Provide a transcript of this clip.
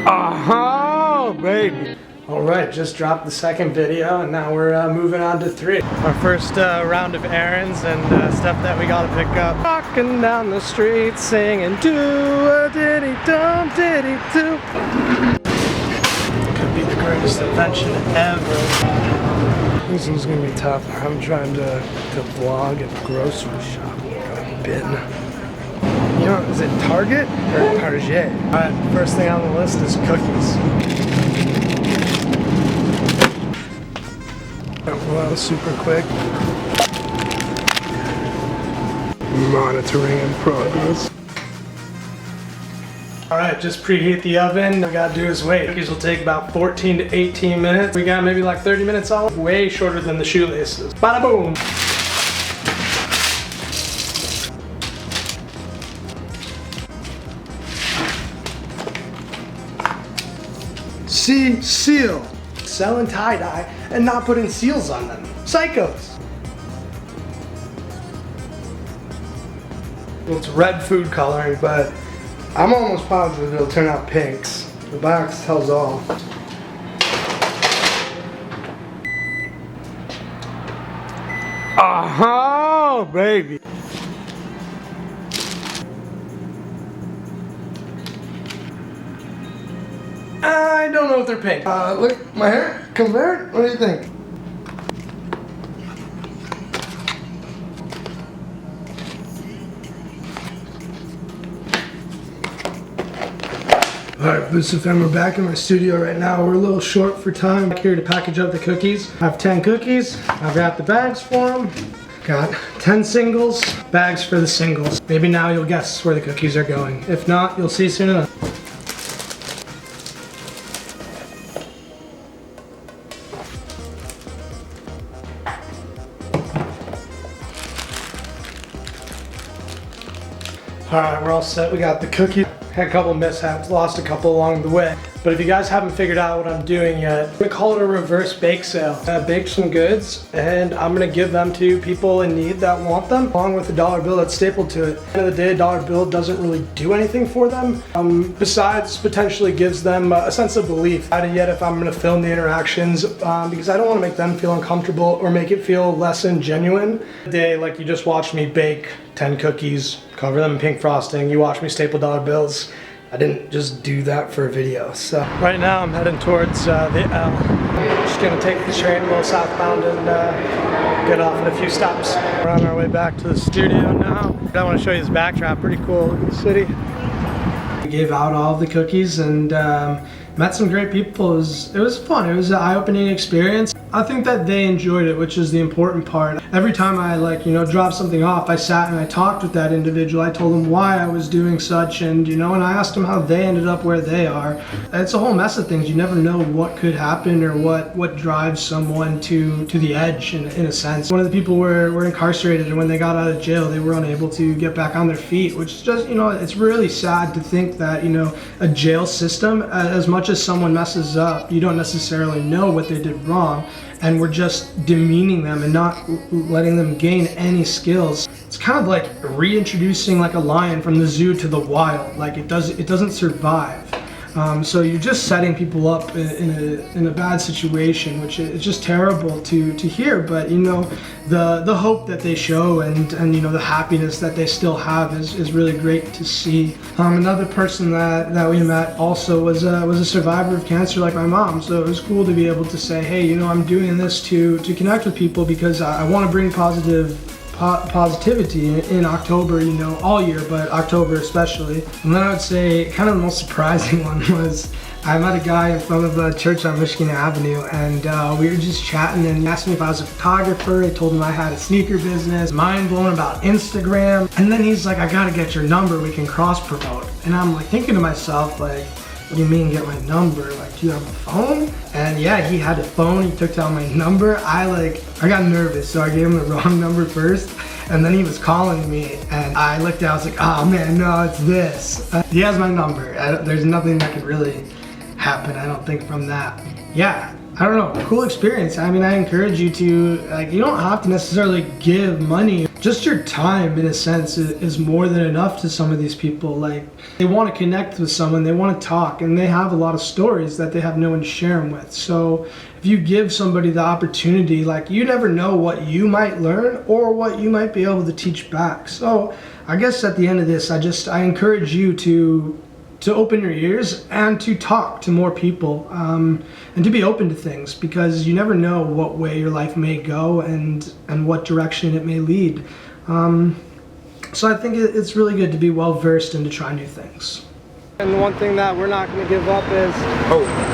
Oh, baby. All right, just dropped the second video and now we're moving on to 3. Our first round of errands and stuff that we gotta pick up. Walking down the street singing do-a-diddy-dum diddy-do. Could be the greatest invention ever. This one's gonna be tough. I'm trying to vlog at the grocery shop. Got a bin. You know, is it Target or Target? Alright, first thing on the list is cookies. Well, super quick. Monitoring in progress. Alright, just preheat the oven. All we gotta do is wait. Cookies will take about 14 to 18 minutes. We got maybe like 30 minutes on. Way shorter than the shoelaces. Bada boom! Seal. Selling tie-dye and not putting seals on them. Psychos. Well, it's red food coloring, but I'm almost positive it'll turn out pinks. The box tells all. Oh, baby. I don't know if they're pink. Look, my hair compared? What do you think? Alright, Lucifem, we're back in my studio right now. We're a little short for time. Back here to package up the cookies. I have 10 cookies. I've got the bags for them. Got 10 singles, bags for the singles. Maybe now you'll guess where the cookies are going. If not, you'll see soon enough. Alright, we're all set. We got the cookie. Had a couple mishaps, lost a couple along the way. But if you guys haven't figured out what I'm doing yet, I'm gonna call it a reverse bake sale. I baked some goods and I'm gonna give them to people in need that want them, along with a dollar bill that's stapled to it. At the end of the day, a dollar bill doesn't really do anything for them, besides potentially gives them a sense of belief. I don't yet if I'm gonna film the interactions because I don't wanna make them feel uncomfortable or make it feel less than genuine. Today, like you just watched me bake 10 cookies, cover them in pink frosting, you watched me staple dollar bills. I didn't just do that for a video. So right now I'm heading towards the L. I'm just gonna take the train a little southbound and get off at a few stops. We're on our way back to the studio now. I want to show you this backdrop, pretty cool. Look at the city. We gave out all of the cookies and met some great people. It was fun. It was an eye-opening experience. I think that they enjoyed it, which is the important part. Every time I dropped something off, I sat and I talked with that individual. I told them why I was doing such and and I asked them how they ended up where they are. It's a whole mess of things. You never know what could happen or what drives someone to the edge in a sense. One of the people were incarcerated, and when they got out of jail, they were unable to get back on their feet, which is just, it's really sad to think that, a jail system, as much as someone messes up, you don't necessarily know what they did wrong. And we're just demeaning them and not letting them gain any skills. It's kind of like reintroducing like a lion from the zoo to the wild. Like it doesn't survive. So you're just setting people up in a bad situation, which is just terrible to hear. But the hope that they show and the happiness that they still have is really great to see. Another person that we met also was a survivor of cancer like my mom. So it was cool to be able to say, hey, I'm doing this to connect with people because I want to bring positivity in October, all year, but October especially. And then I would say kind of the most surprising one was I met a guy in front of a church on Michigan Avenue, and we were just chatting, and he asked me if I was a photographer. I told him I had a sneaker business, mind blown about Instagram, and then he's like, I gotta get your number, we can cross promote. And I'm like thinking to myself, like, what do you mean get my number? Like, do you have a phone? And yeah, he had a phone. He took down my number. I got nervous, so I gave him the wrong number first. And then he was calling me, and I looked at, I was like, oh man, no, it's this. He has my number. There's nothing that could really happen, I don't think, from that. Yeah, I don't know, cool experience. I mean, I encourage you to, you don't have to necessarily give money just your time, in a sense, is more than enough to some of these people. Like, they want to connect with someone, they want to talk, and they have a lot of stories that they have no one to share them with. So if you give somebody the opportunity, like, you never know what you might learn or what you might be able to teach back. So I guess at the end of this, I encourage you to open your ears and to talk to more people, and to be open to things, because you never know what way your life may go and what direction it may lead. So I think it's really good to be well versed and to try new things. And one thing that we're not going to give up is